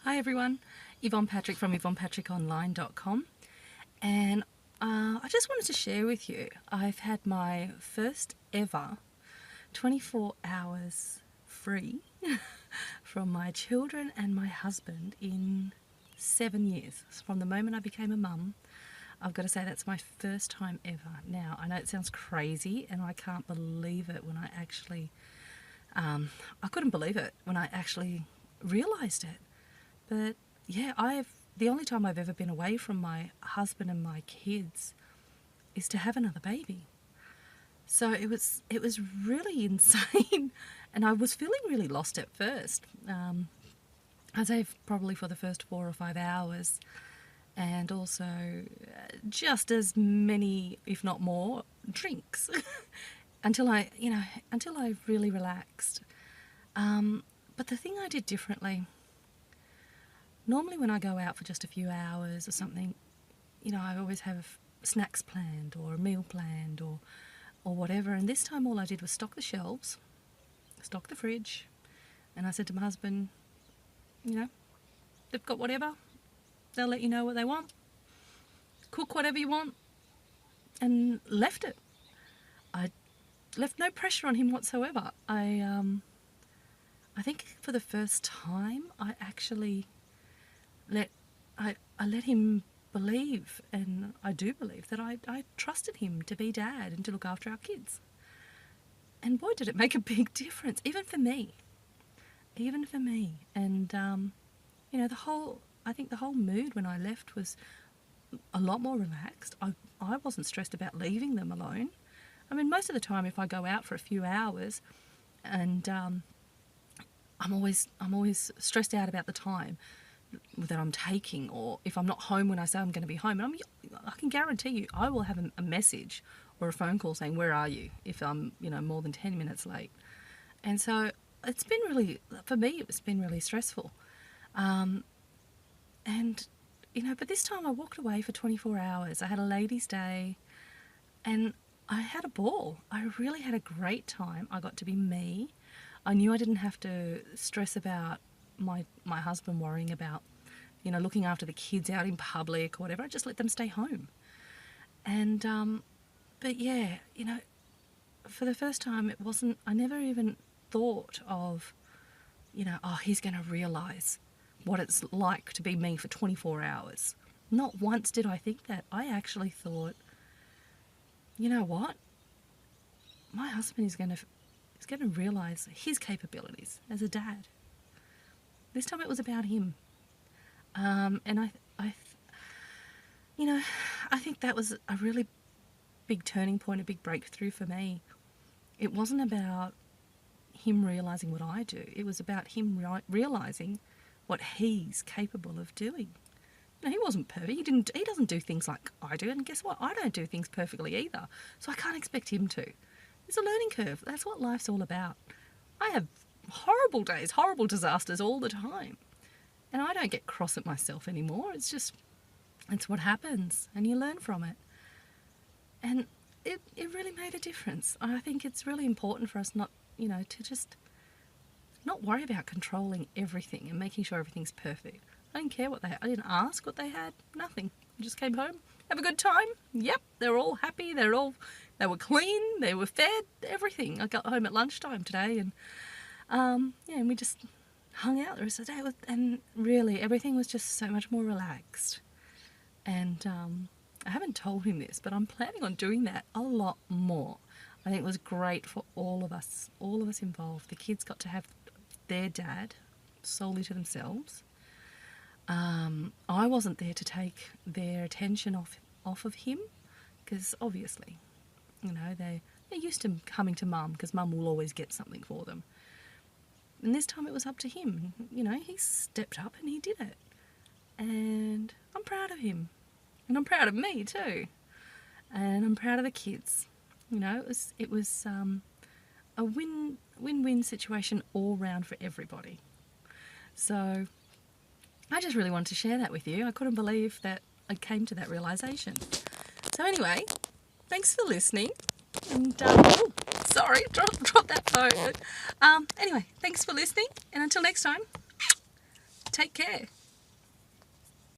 Hi everyone, Yvonne Patrick from YvonnePatrickOnline.com, and I just wanted to share with you, I've had my first ever 24 hours free from my children and my husband in 7 years. From the moment I became a mum, I've got to say that's my first time ever. Now, I know it sounds crazy and I can't believe it when I couldn't believe it when I actually realised it. But yeah, the only time I've ever been away from my husband and my kids is to have another baby. So it was really insane, and I was feeling really lost at first. I'd say probably for the first 4 or 5 hours, and also just as many, if not more, drinks until I really relaxed. But the thing I did differently. Normally when I go out for just a few hours or something, I always have snacks planned or a meal planned or whatever. And this time all I did was stock the shelves, stock the fridge. And I said to my husband, they've got whatever. They'll let you know what they want. Cook whatever you want. And left it. I left no pressure on him whatsoever. I think for the first time I actually I let him believe, and I do believe, that I trusted him to be dad and to look after our kids. And boy, did it make a big difference, even for me. And, I think the whole mood when I left was a lot more relaxed. I wasn't stressed about leaving them alone. I mean, most of the time if I go out for a few hours and I'm always stressed out about the time that I'm taking, or if I'm not home when I say I'm going to be home. And I can guarantee you I will have a message or a phone call saying, where are you, if I'm more than 10 minutes late. And so it's been really, for me, it's been really stressful. But this time I walked away for 24 hours. I had a ladies' day and I had a ball. I really had a great time. I got to be me. I knew I didn't have to stress about my husband worrying about, looking after the kids out in public or whatever. I just let them stay home. And, but yeah, for the first time I never even thought of, he's going to realise what it's like to be me for 24 hours. Not once did I think that. I actually thought, you know what? My husband is going to realise his capabilities as a dad. This time it was about him. And I think that was a really big turning point, a big breakthrough for me. It wasn't about him realising what I do. It was about him realising what he's capable of doing. He wasn't perfect. He doesn't do things like I do. And guess what? I don't do things perfectly either. So I can't expect him to. It's a learning curve. That's what life's all about. I have horrible days, horrible disasters all the time. And I don't get cross at myself anymore. It's what happens, and you learn from it. And it really made a difference. I think it's really important for us to just not worry about controlling everything and making sure everything's perfect. I didn't care what they had. I didn't ask what they had. Nothing. I just came home, have a good time. Yep, they were all happy. They were clean. They were fed. Everything. I got home at lunchtime today, and and we just hung out the rest of the day. And really, everything was just so much more relaxed. And I haven't told him this, but I'm planning on doing that a lot more. I think it was great for all of us involved. The kids got to have their dad solely to themselves. I wasn't there to take their attention off of him, because obviously, they're used to coming to mum because mum will always get something for them. And this time it was up to him. He stepped up and he did it. And I'm proud of him. And I'm proud of me too. And I'm proud of the kids. It was a win-win situation all round for everybody. So I just really wanted to share that with you. I couldn't believe that I came to that realisation. So anyway, thanks for listening. And sorry, drop that phone. Anyway, thanks for listening, and until next time. Take care.